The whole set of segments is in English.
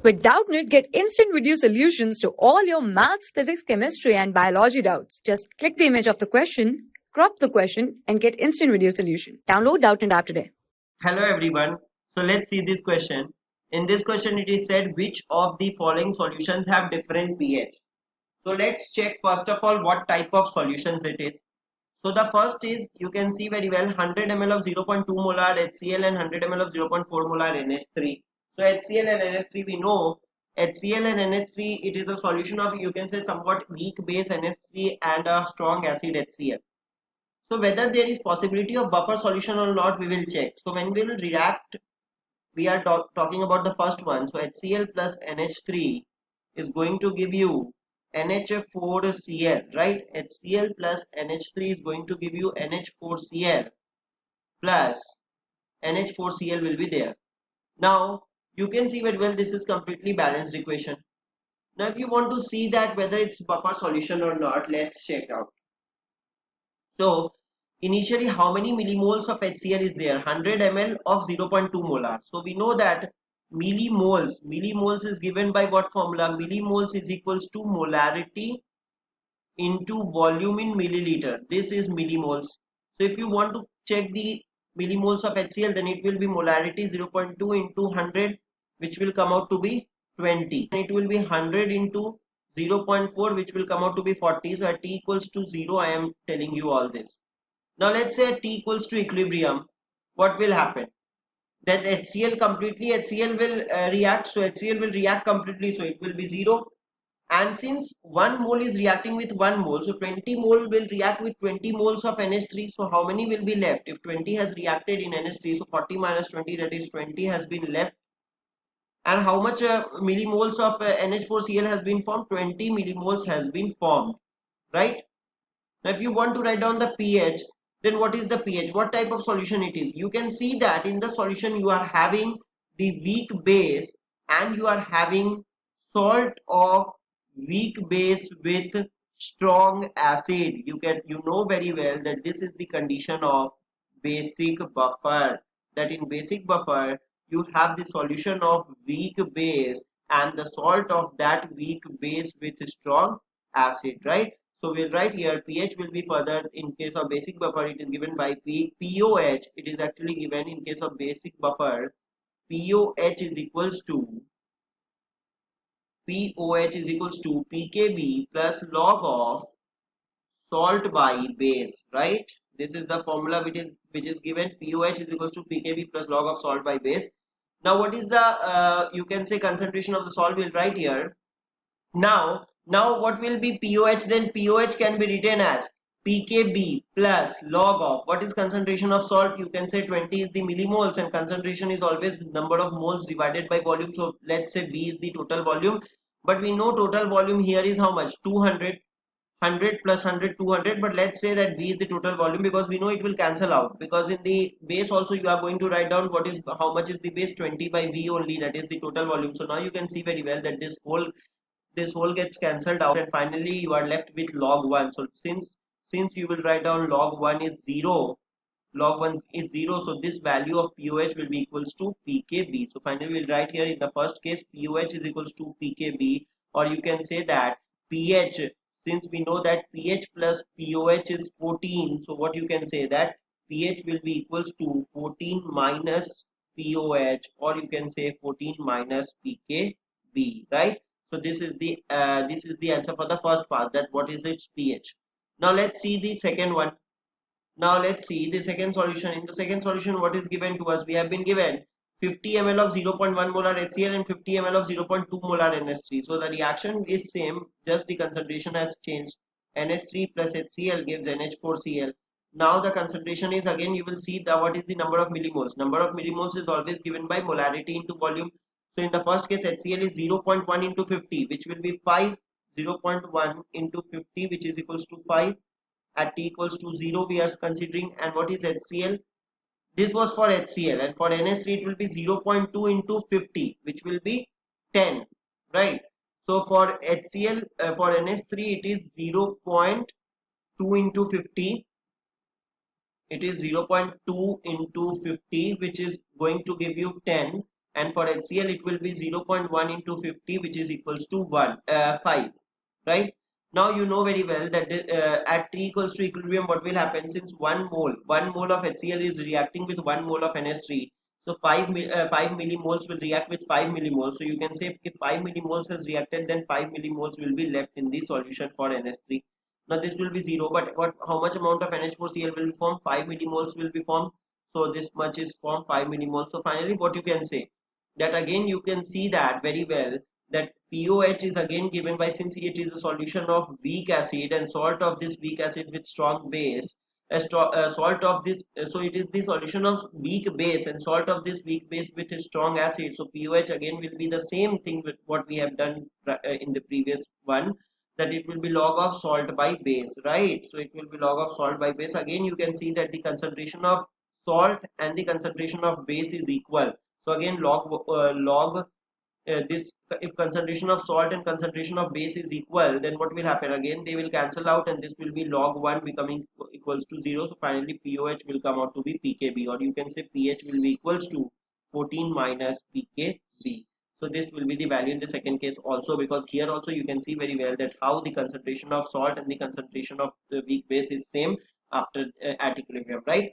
With Doubtnut, get instant video solutions to all your maths, physics, chemistry, and biology doubts. Just click the image of the question, crop the question, and get instant video solution. Download Doubtnut app today. Hello everyone. So let's see this question. In this question it is said which of the following solutions have different pH. So let's check first of all what type of solutions it is. So the first is, you can see very well, 100 ml of 0.2 molar HCl and 100 ml of 0.4 molar NH3. So HCl and NH3 we know. HCl and NH3, it is a solution of, you can say, somewhat weak base NH3 and a strong acid HCl. So whether there is possibility of buffer solution or not, we will check. So when we will react, we are talking about the first one. So HCl plus NH3 is going to give you NH4Cl, right? HCl plus NH3 is going to give you NH4Cl plus NH4Cl will be there. Now you can see very well this is completely balanced equation. Now if you want to see that whether it's buffer solution or not, let's check out. So initially, how many millimoles of HCl is there? 100 ml of 0.2 molar. So we know that millimoles is given by what formula? Millimoles is equals to molarity into volume in milliliter. This is millimoles. So if you want to check the millimoles of HCl, then it will be molarity 0.2 into 100, which will come out to be 20. And it will be 100 into 0.4, which will come out to be 40. So at t equals to 0, I am telling you all this. Now let's say at t equals to equilibrium, what will happen? That HCl will react. So HCl will react completely, so it will be 0. And since 1 mole is reacting with 1 mole, so 20 mole will react with 20 moles of NH3. So how many will be left? If 20 has reacted in NH3, so 40 minus 20, that is 20 has been left. And how much millimoles of NH4Cl has been formed? 20 millimoles has been formed, right? Now if you want to write down the pH, then what is the pH? What type of solution it is? You can see that in the solution you are having the weak base and you are having salt of weak base with strong acid. You know very well that this is the condition of basic buffer. That in basic buffer you have the solution of weak base and the salt of that weak base with strong acid, right? So we'll write here pH will be further in case of basic buffer, it is given by POH. It is actually given in case of basic buffer. POH is equals to PKB plus log of salt by base, right? This is the formula which is given. POH is equals to PKB plus log of salt by base. Now what is the you can say concentration of the salt? We'll write here. Now what will be POH? Then POH can be written as PKB plus log of, what is concentration of salt? You can say 20 is the millimoles, and concentration is always number of moles divided by volume. So let's say V is the total volume, but we know total volume here is how much? 200. 100 plus 100, 200, but let's say that V is the total volume, because we know it will cancel out, because in the base also you are going to write down how much is the base, 20 by V only, that is the total volume. So now you can see very well that this whole gets cancelled out, and finally you are left with log 1. So since you will write down log 1 is 0, so this value of POH will be equals to PKB. So finally we'll write here in the first case POH is equals to PKB, or you can say that pH, since we know that pH plus POH is 14, so what you can say that pH will be equals to 14 minus POH, or you can say 14 minus PKB, right? So this is the answer for the first part, that what is its pH. Now let's see the second one. Now let's see the second solution. In the second solution, what is given to us? We have been given 50 ml of 0.1 molar HCl and 50 ml of 0.2 molar NH3. So the reaction is same, just the concentration has changed. NH3 plus HCl gives NH4Cl. Now the concentration is, again you will see what is the number of millimoles. Number of millimoles is always given by molarity into volume. So in the first case HCl is 0.1 into 50, which will be 5. 0.1 into 50, which is equals to 5. At t equals to 0 we are considering. And what is HCl? This was for HCl, and for NH3 it will be 0.2 into 50, which will be 10, right? So for HCl, for NH3 it is 0.2 into 50. It is 0.2 into 50, which is going to give you 10. and for HCl it will be 0.1 into 50, which is equals to 5, right? Now you know very well that at T equals to equilibrium, what will happen, since 1 mole of HCl is reacting with 1 mole of NH3, so 5 millimoles will react with 5 millimoles. So you can say if 5 millimoles has reacted, then 5 millimoles will be left in the solution for NH3. Now this will be 0, but how much amount of NH4Cl will be formed? 5 millimoles will be formed. So this much is formed, 5 millimoles. So finally what you can say, that again you can see that very well, that POH is again given by, since it is a solution of weak acid and salt of this weak acid with strong base, salt of this, so it is the solution of weak base and salt of this weak base with a strong acid. So POH again will be the same thing with what we have done in the previous one, that it will be log of salt by base, right? So it will be log of salt by base. Again you can see that the concentration of salt and the concentration of base is equal. So again log this, if concentration of salt and concentration of base is equal, then what will happen, again they will cancel out and this will be log 1 becoming equals to 0. So finally POH will come out to be pKb, or you can say pH will be equals to 14 minus pKb. So this will be the value in the second case also, because here also you can see very well that how the concentration of salt and the concentration of the weak base is same after at equilibrium, right?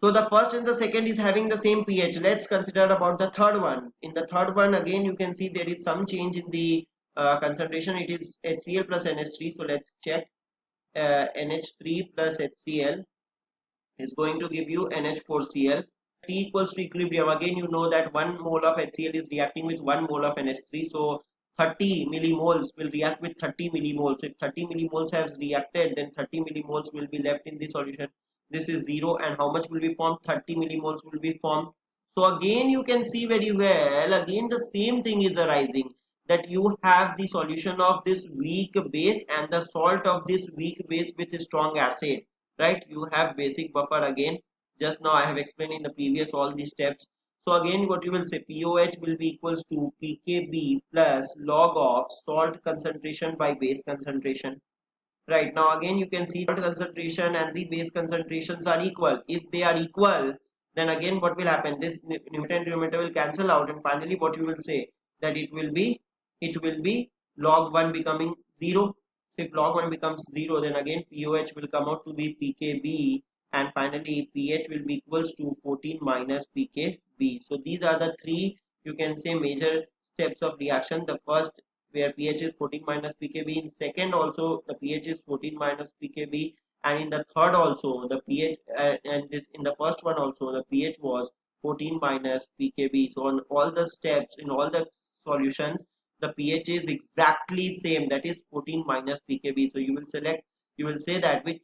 So the first and the second is having the same pH. Let's consider about the third one. In the third one, again you can see there is some change in the concentration. It is HCl plus NH3. So let's check. NH3 plus HCl is going to give you NH4Cl. T equals to equilibrium. Again you know that 1 mole of HCl is reacting with 1 mole of NH3. So 30 millimoles will react with 30 millimoles. So if 30 millimoles has reacted, then 30 millimoles will be left in the solution. This is 0, and how much will be formed? 30 millimoles will be formed. So again you can see very well, again the same thing is arising, that you have the solution of this weak base and the salt of this weak base with a strong acid, right? You have basic buffer again. Just now I have explained in the previous all these steps. So again what you will say, POH will be equals to pKb plus log of salt concentration by base concentration. Right, now again you can see salt concentration and the base concentrations are equal. If they are equal, then again what will happen, this numerator and denominator will cancel out, and finally what you will say, that it will be log 1 becoming 0. If log 1 becomes 0, then again POH will come out to be pKb, and finally pH will be equals to 14 minus pKb. So these are the three, you can say, major steps of reaction. The first, where pH is 14 minus pKb, in second also the pH is 14 minus pKb, and in the third also the pH and this, in the first one also the pH was 14 minus pKb. So on all the steps, in all the solutions, the pH is exactly same, that is 14 minus pKb. So you will select, you will say that which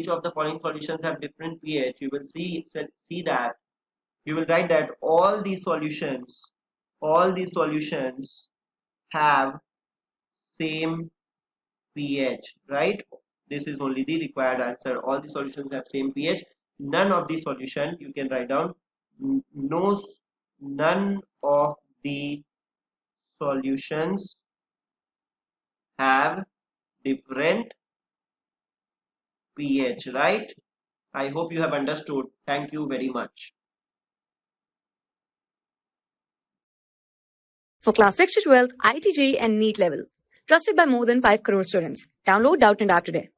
of the following solutions have different pH. You will see that you will write that all these solutions have same pH, right? This is only the required answer. All the solutions have same pH. None of the solution, you can write down, no, none of the solutions have different pH, right? I hope you have understood. Thank you very much. For class 6 to 12, IIT JEE and NEET level. Trusted by more than 5 crore students. Download Doubtnut app today.